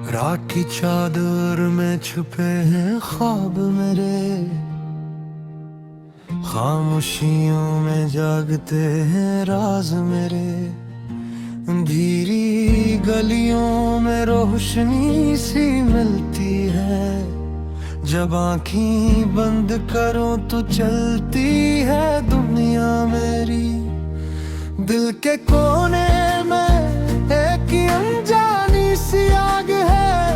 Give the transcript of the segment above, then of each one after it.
रात की चादर में छुपे हैं ख्वाब मेरे, खामोशियों में जागते हैं राज मेरे। धीरी गलियों में रोशनी सी मिलती है, जब आँखें बंद करो तो चलती है दुनिया मेरी। दिल के कोने में एक अनजानी सी आग है,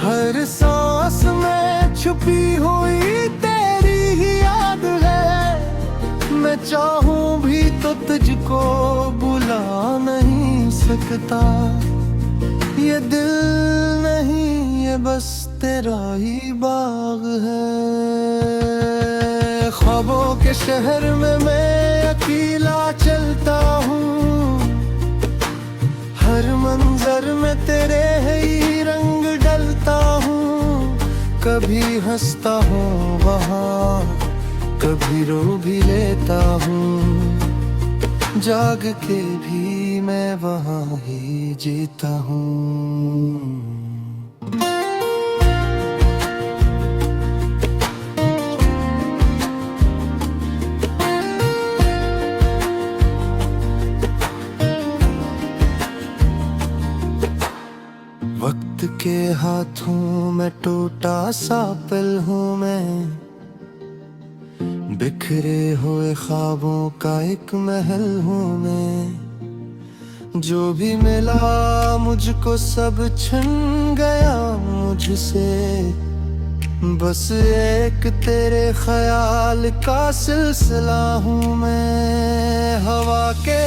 हर सांस में छुपी हुई तेरी ही याद है। मैं चाहूं भी तो तुझको बुला नहीं सकता, ये दिल नहीं ये बस तेरा ही बाग है। ख्वाबों के शहर में मैं अकेला चलता हूँ, हर मंजर में तेरे ही रंग डलता हूँ। कभी हंसता हूँ वहाँ, कभी रो भी लेता हूँ, जाग के भी मैं वहाँ ही जीता हूँ। वक्त के हाथों में टूटा सा पल हूँ मैं, बिखरे हुए ख्वाबों का एक महल हूँ मैं। जो भी मिला मुझको सब छिन गया मुझसे, बस एक तेरे ख्याल का सिलसिला हूँ मैं। हवा के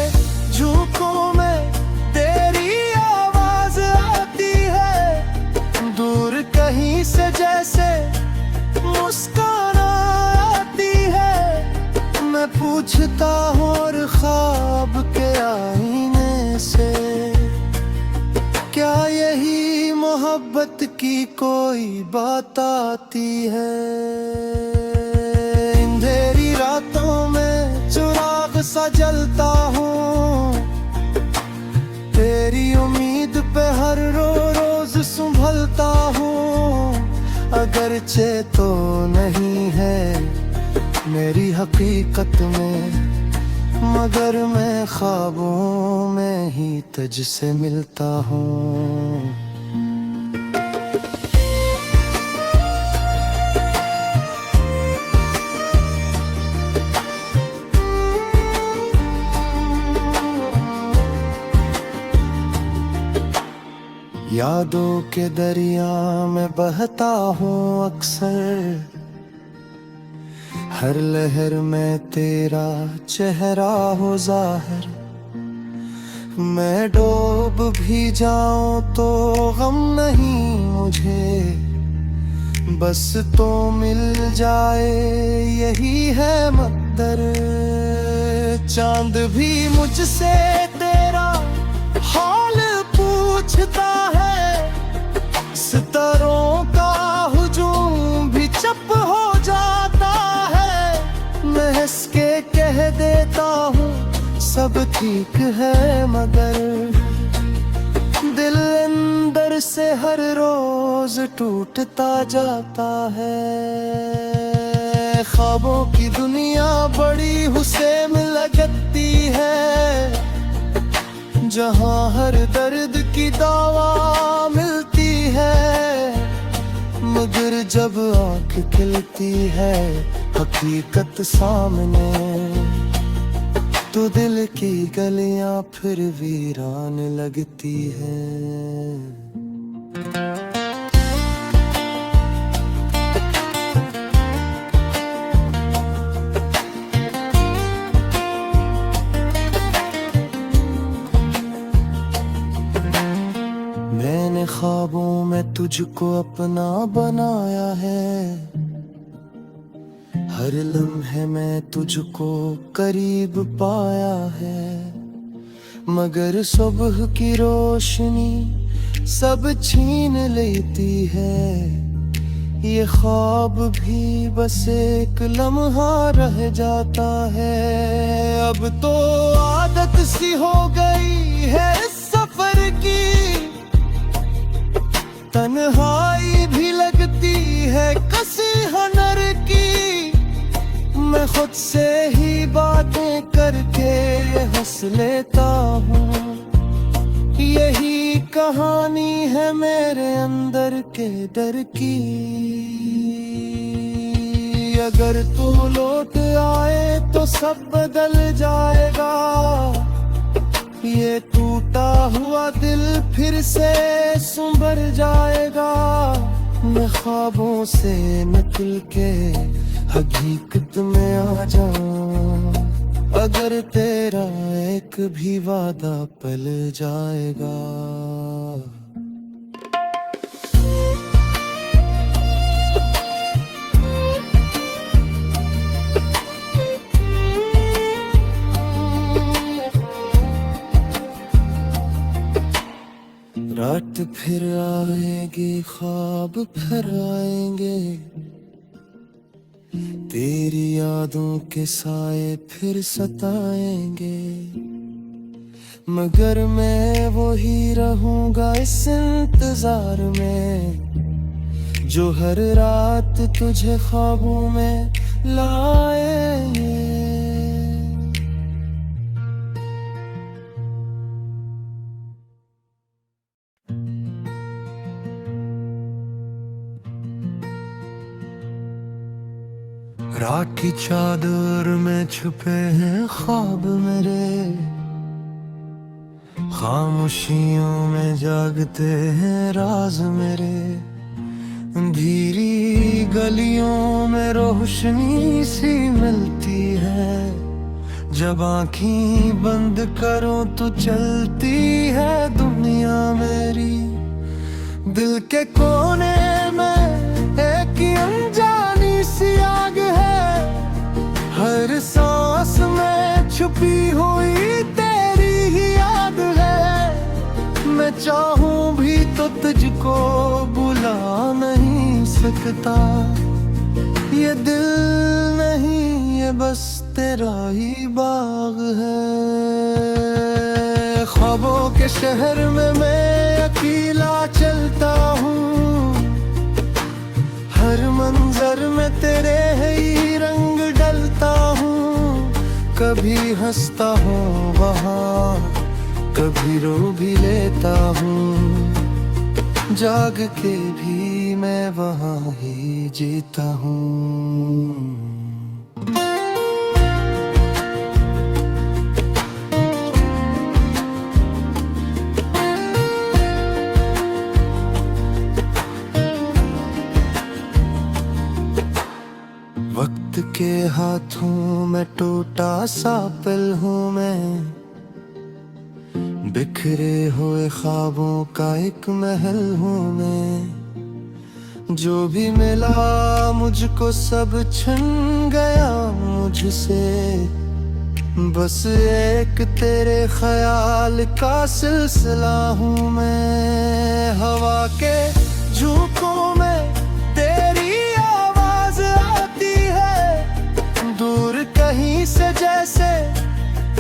झोंकों में तेरी आवाज आती है, दूर कहीं से जैसे मुस्कान आती है। मैं पूछता हूँ और ख्वाब के आईने से, क्या यही मोहब्बत की कोई बात आती है। अंधेरी रातों में चिराग सा जलता हूँ, तेरी उम्मीद पे हर रोज संभलता हूँ। अगरचे तो नहीं है मेरी हकीकत में, मगर मैं ख्वाबों में ही तुझसे मिलता हूँ। यादों के दरिया में बहता हूँ अक्सर, हर लहर में तेरा चेहरा हो जाहिर। मैं डूब भी जाऊं तो गम नहीं मुझे, बस तो मिल जाए यही है मकदर। चांद भी मुझसे तेरा हाल पूछता है, सितारों का हुजूम भी चुप हो जाता है। मैं हंस के कह देता हूँ सब ठीक है, मगर दिल अंदर से हर रोज टूटता जाता है। ख्वाबों की दुनिया बड़ी हुस्न लगती है, जहाँ हर दर्द की दवा मिलती है। मगर जब आँख खिलती है हकीकत सामने, तो दिल की गलियां फिर वीरान लगती हैं। मैंने ख्वाबों में तुझको अपना बनाया है, हर लम्हे में तुझको करीब पाया है। मगर सुबह की रोशनी सब छीन लेती है, ये ख्वाब भी बस एक लम्हा रह जाता है। अब तो आदत सी हो गई है इस सफर की, मैं खुद से ही बातें करके हंस लेता हूँ। यही कहानी है मेरे अंदर के डर की। अगर तू लौट आए तो सब बदल जाएगा। ये टूटा हुआ दिल फिर से संभर जाएगा। मैं ख्वाबों से निकल के हकीकत में आ जाऊं। अगर तेरा एक भी वादा पल जाएगा। रात फिर आएगी, ख्वाब फिर आएंगे, तेरी यादों के साए फिर सताएंगे। मगर मैं वही रहूंगा इस इंतजार में, जो हर रात तुझे ख्वाबों में लाएंगे। रात की चादर में छुपे हैं ख्वाब मेरे, खामोशियों में जागते हैं राज मेरे। धीरी गलियों में रोशनी सी मिलती है, जब आँखें बंद करो तो चलती है दुनिया मेरी। दिल के कोने में एक अनजानी सी आग है, हर सांस में छुपी हुई तेरी ही याद है। मैं चाहूं भी तो तुझको बुला नहीं सकता। ये दिल नहीं, ये बस तेरा ही बाग है। ख्वाबों के शहर में मैं अकेला चलता हूँ, हर मंजर में तेरे ही रंग डलता हूँ। कभी हंसता हूँ वहाँ, कभी रो भी लेता हूँ। जाग के भी मैं वहाँ ही जीता हूँ। वक्त के हाथों में टूटा सा पल हूँ मैं, बिखरे हुए ख्वाबों का एक महल हूँ मैं। जो भी मिला मुझको सब छिन गया मुझसे, बस एक तेरे ख्याल का सिलसिला हूँ मैं। हवा के झोंकों में तेरी आवाज आती है, दूर कहीं से जैसे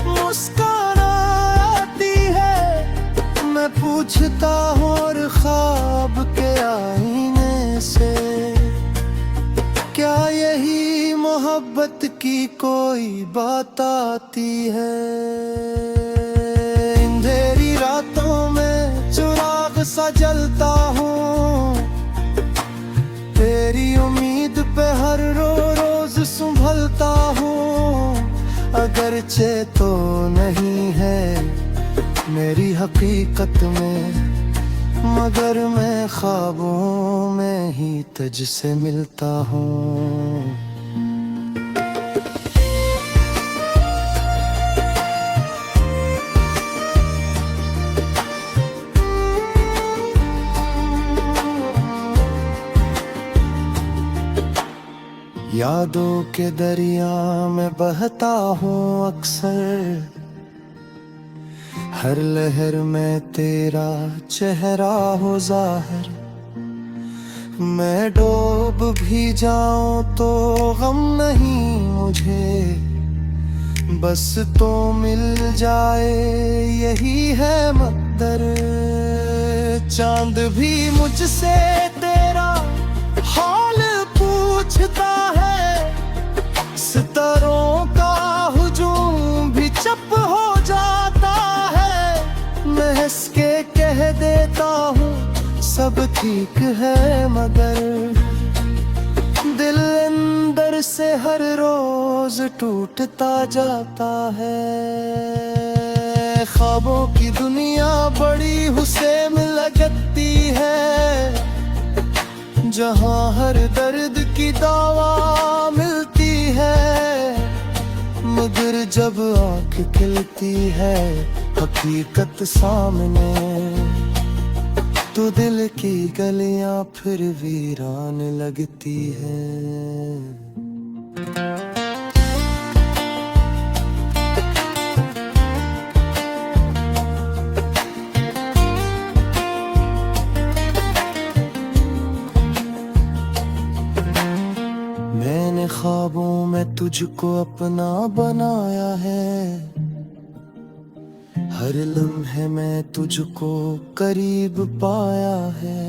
मुस्कान आती है। मैं पूछता हूँ और ख्वाब के आईने से, क्या यही मोहब्बत की कोई बात आती है। अंधेरी रातों में चिराग सा जलता हूँ, तेरी उम्मीद पे हर रोज संभलता हूँ। अगरचे तो नहीं है मेरी हकीकत में, मगर मैं ख्वाबों में ही तुझसे मिलता हूँ। यादों के दरिया में बहता हूँ अक्सर, हर लहर में तेरा चेहरा हो जाहिर। मैं डूब भी जाऊं तो गम नहीं मुझे, बस तो मिल जाए यही है मकदर। चांद भी मुझसे तेरा हाल पूछता है, सितारे समंदरों का हुजूम भी चुप हो जाता है। मैं हंस के कह देता हूँ सब ठीक है, मगर दिल अंदर से हर रोज टूटता जाता है। ख्वाबों की दुनिया बड़ी हुस्न लगती है, जहाँ हर दर्द की दवा मिलती है। मगर जब आँख खिलती है हकीकत सामने, तो दिल की गलियां फिर वीरान लगती हैं। मैंने ख्वाबों में तुझको अपना बनाया है, हर लम्हे में तुझको करीब पाया है।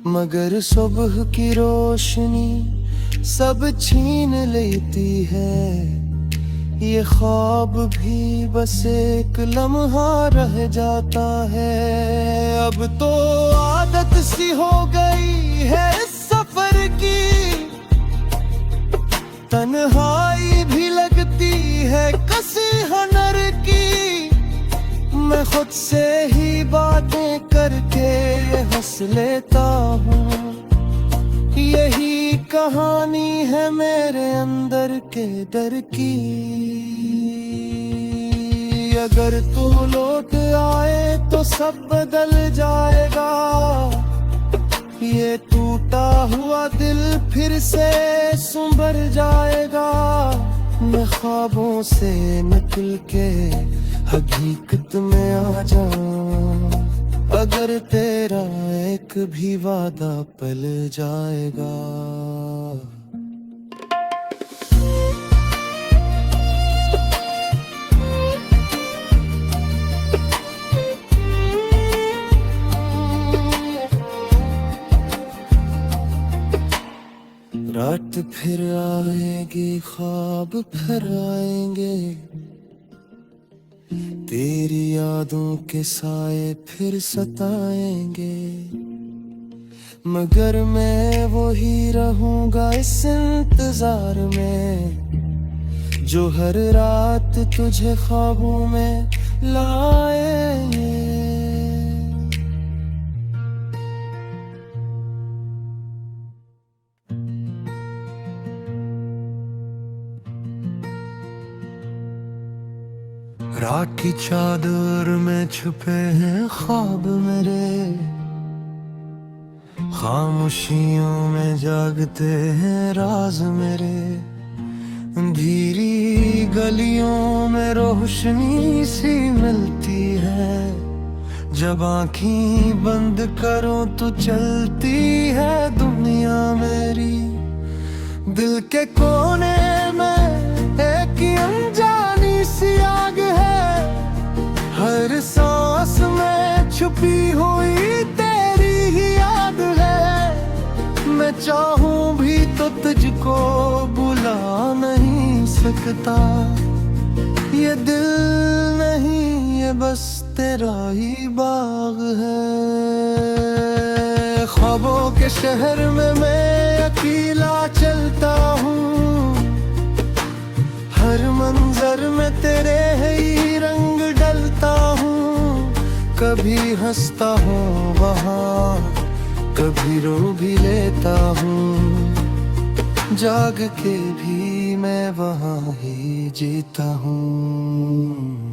मगर सुबह की रोशनी सब छीन लेती है, ये ख्वाब भी बस एक लम्हा रह जाता है। अब तो आदत सी हो गई है इस सफर की, तन्हाई भी लगती है कसी हुनर की। मैं खुद से ही बातें करके हंस लेता हूँ, यही कहानी है मेरे अंदर के डर की। अगर तू लौट आए तो सब बदल जाएगा, ये टूटा हुआ दिल फिर से संभर जाएगा। मैं ख्वाबों से निकल के हकीकत में आ जाऊं, अगर तेरा एक भी वादा पल जाएगा। रात फिर आएगी, ख्वाब फिर आएंगे, तेरी यादों के साए फिर सताएंगे। मगर मैं वही रहूंगा इस इंतजार में, जो हर रात तुझे ख्वाबों में लाएंगे। रात की चादर में छुपे हैं ख्वाब मेरे, खामोशियों में जागते हैं राज मेरे। अंधेरी गलियों में रोशनी सी मिलती है, जब आँखें बंद करो तो चलती है दुनिया मेरी। दिल के कोने में एक अनजानी सी आग है, हर सांस में छुपी हुई तेरी ही याद है। मैं चाहूं भी तो तुझको बुला नहीं सकता, ये दिल नहीं ये बस तेरा ही बाग है। ख्वाबों के शहर में मैं अकेला चलता हूँ, हर मंजर में तेरे ही रंग डलता हूँ। कभी हंसता हूँ वहाँ, कभी रो भी लेता हूँ, जाग के भी मैं वहाँ ही जीता हूँ।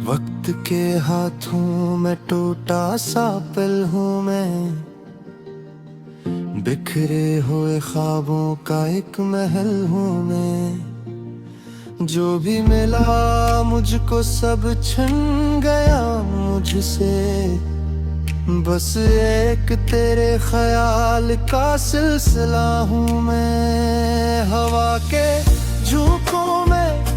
वक्त के हाथों में टूटा सा पल हूँ मैं, बिखरे हुए ख्वाबों का एक महल हूँ मैं। जो भी मिला मुझको सब छिन गया मुझसे, बस एक तेरे ख्याल का सिलसिला हूँ मैं। हवा के झोंकों में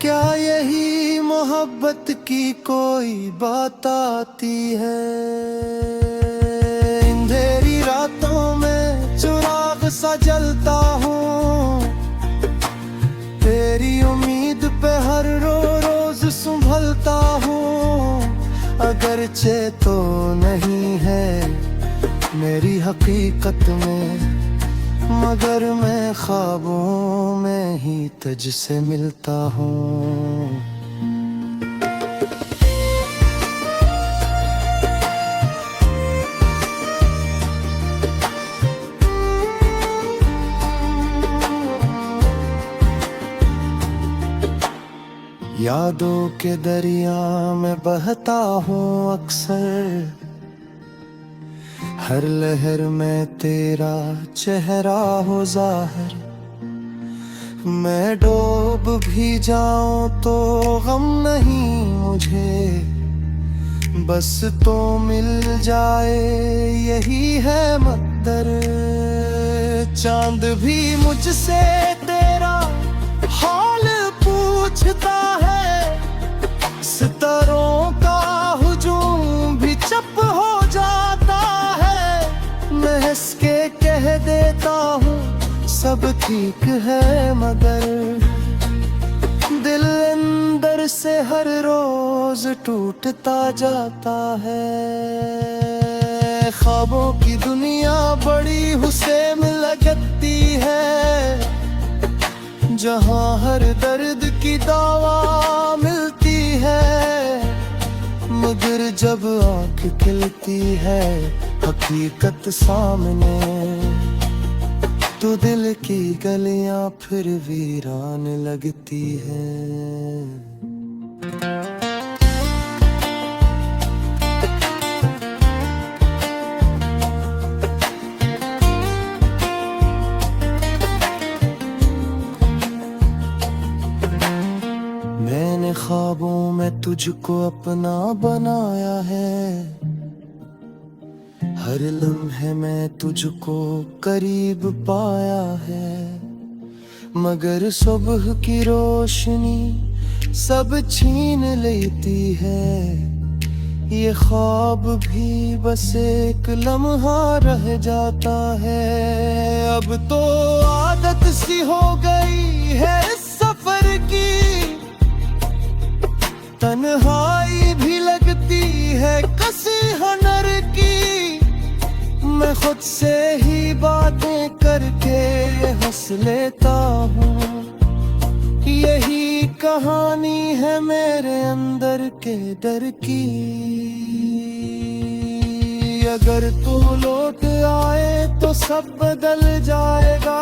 क्या यही मोहब्बत की कोई बात आती है? अंधेरी रातों में चिराग सा जलता हूँ, तेरी उम्मीद पे हर रोज संभलता हूँ। अगरचे तो नहीं है मेरी हकीकत में, मगर मैं ख्वाबों में ही तुझसे मिलता हूँ। यादों के दरिया में बहता हूँ अक्सर, हर लहर में तेरा चेहरा हो जाहिर। मैं डूब भी जाऊं तो गम नहीं मुझे, बस तो मिल जाए यही है मकदर। चांद भी मुझसे तेरा हाल पूछता है, सितारों का हुजूम भी चुप हो जाता है। मैं हंस के कह देता हूँ सब ठीक है, मगर दिल अंदर से हर रोज टूटता जाता है। ख्वाबों की दुनिया बड़ी हुस्न लगती है, जहाँ हर दर्द की दवा मिलती है। मगर जब आँख खिलती है हकीकत सामने, तो दिल की गलियां फिर वीरान लगती हैं। मैंने ख्वाबों में तुझको अपना बनाया है, हर लम्हे में तुझको करीब पाया है। मगर सुबह की रोशनी सब छीन लेती है, ये ख्वाब भी बस एक लम्हा रह जाता है। अब तो आदत सी हो गई है इस सफर की, तन्हाई भी लगती है कसी हुनर की। मैं खुद से ही बातें करके हंस लेता हूँ, यही कहानी है मेरे अंदर के डर की। अगर तू लौट आए तो सब बदल जाएगा,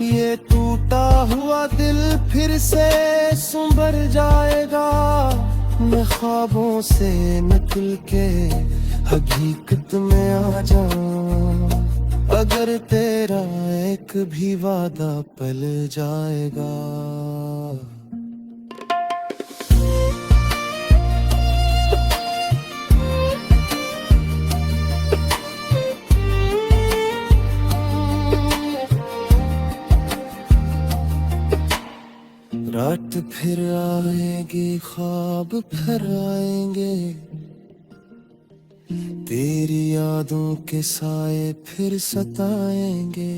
ये टूटा हुआ दिल फिर से संभर जाएगा। मैं ख्वाबों से निकल के हकीकत में आ जाऊं, अगर तेरा एक भी वादा पल जाएगा। रात फिर आएगी, ख्वाब फिर आएंगे, तेरी यादों के साए फिर सताएंगे।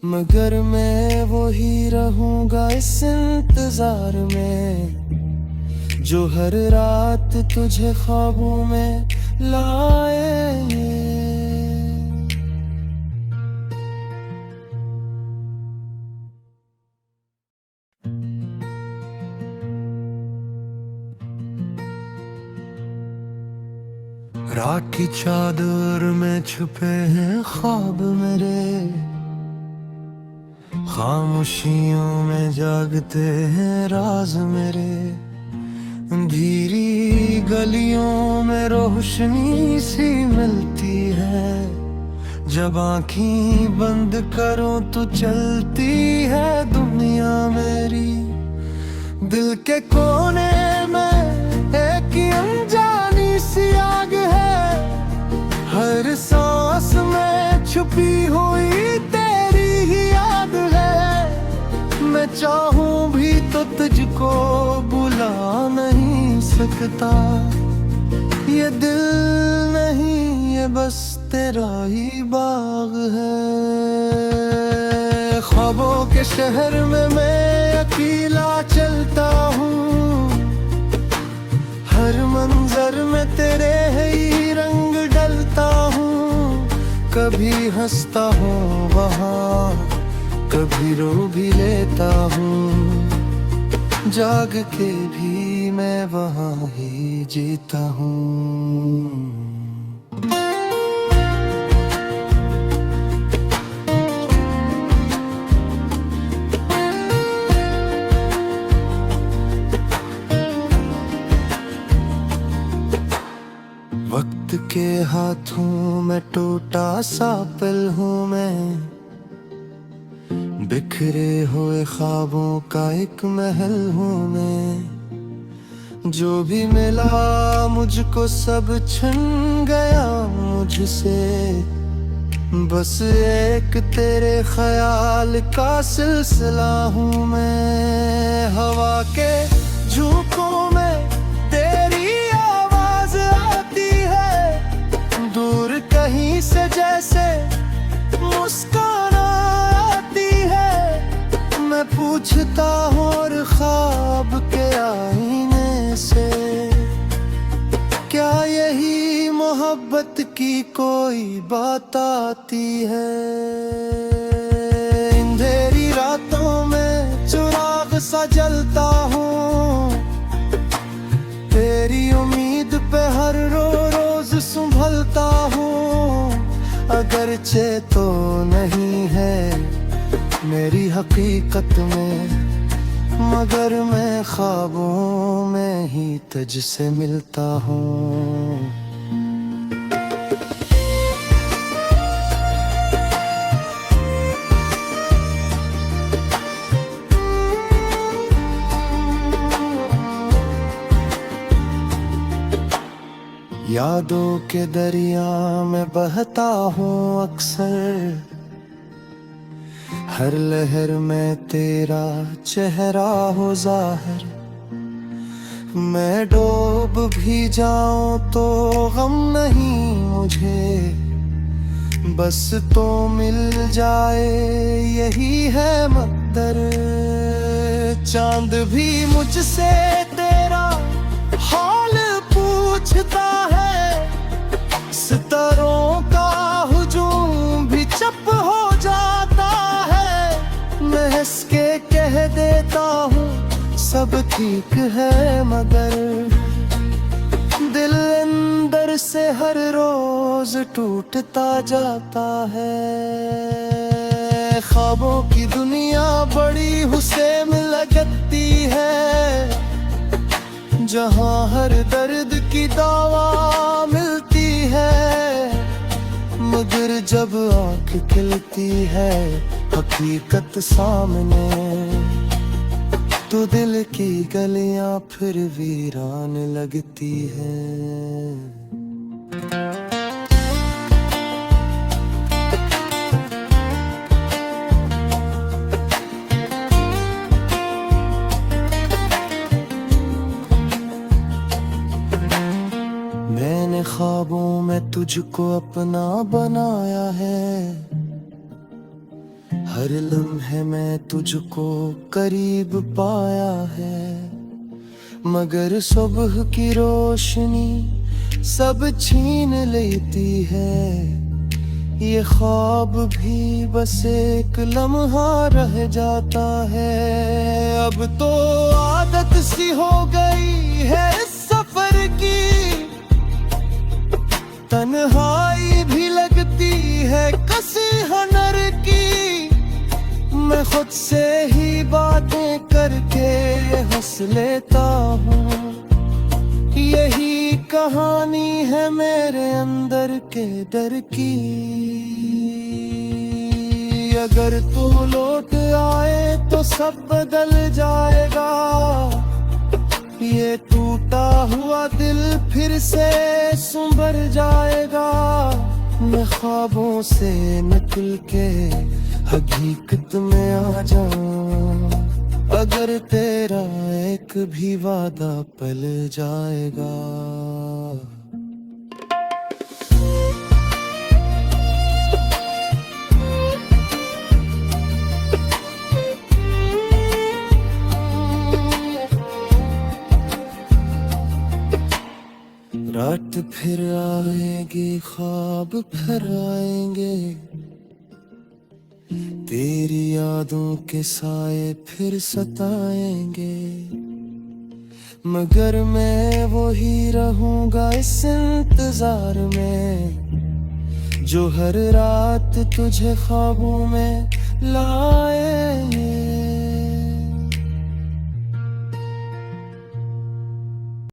मगर मैं वही रहूंगा इस इंतजार में, जो हर रात तुझे ख्वाबों में लाएंगे। रात की चादर में छुपे हैं ख्वाब मेरे, खामोशियों में जागते हैं राज मेरे। अंधेरी गलियों में रोशनी सी मिलती है, जब आँखें बंद करो तो चलती है दुनिया मेरी। दिल के कोने में एक अनजानी सी आग है, हर सांस में छुपी हुई तेरी ही याद है। मैं चाहूं तो तुझको बुला नहीं सकता। ये दिल नहीं, ये बस तेरा ही बाग है। ख्वाबों के शहर में मैं अकेला चलता हूँ, हर मंजर में तेरे ही रंग डलता हूँ। कभी हंसता हूँ वहाँ, कभी रो भी लेता हूँ, जाग के भी मैं वहाँ ही जीता हूँ। वक्त के हाथों में टूटा सा पल हूँ मैं, बिखरे हुए ख्वाबों का एक महल हूँ मैं। जो भी मिला मुझको सब छिन गया मुझसे, बस एक तेरे ख्याल का सिलसिला हूँ मैं। हवा के झोंकों में तेरी आवाज आती है, दूर कहीं से जैसे मुस्कान आती है। मैं पूछता हूँ और ख्वाब के आईने से, क्या यही मोहब्बत की कोई बात आती है। अंधेरी रातों में चिराग सा जलता हूँ, तेरी उम्मीद पे हर रोज संभलता हूँ। अगरचे तो नहीं है मेरी हकीकत में, मगर मैं ख्वाबों में ही तुझसे मिलता हूँ। यादों के दरिया में बहता हूँ अक्सर, हर लहर में तेरा चेहरा हो जाहिर। मैं डूब भी जाऊं तो गम नहीं मुझे, बस तो मिल जाए यही है मकदर। चांद भी मुझसे तेरा हाल पूछता है, सितारों का हुजूम भी चुप हो जाता है। मैं हंस के कह देता हूँ सब ठीक है, मगर दिल अंदर से हर रोज टूटता जाता है। ख्वाबों की दुनिया बड़ी हुस्न लगती है, जहाँ हर दर्द की दवा मिलती है। मगर जब आँख खिलती है हकीकत सामने, तो दिल की गलियां फिर वीरान लगती हैं। मैंने ख्वाबों में तुझको अपना बनाया है, हर लम्हे में तुझको करीब पाया है। मगर सुबह की रोशनी सब छीन लेती है, ये ख्वाब भी बस एक लम्हा रह जाता है। अब तो आदत सी हो गई है इस सफर की, तन्हाई भी लगती है कसी हनर की। मैं खुद से ही बातें करके हंस लेता हूँ, यही कहानी है मेरे अंदर के डर की। अगर तू लौट आए तो सब बदल जाएगा, ये टूटा हुआ दिल फिर से संभर जाएगा। मैं ख्वाबों से निकल के हकीकत में आ जाऊं, अगर तेरा एक भी वादा पल जाएगा। रात फिर आएगी, ख्वाब फिर आएंगे, तेरी यादों के साए फिर सताएंगे, मगर मैं वो ही रहूंगा इस इंतजार में, जो हर रात तुझे ख्वाबों में लाए।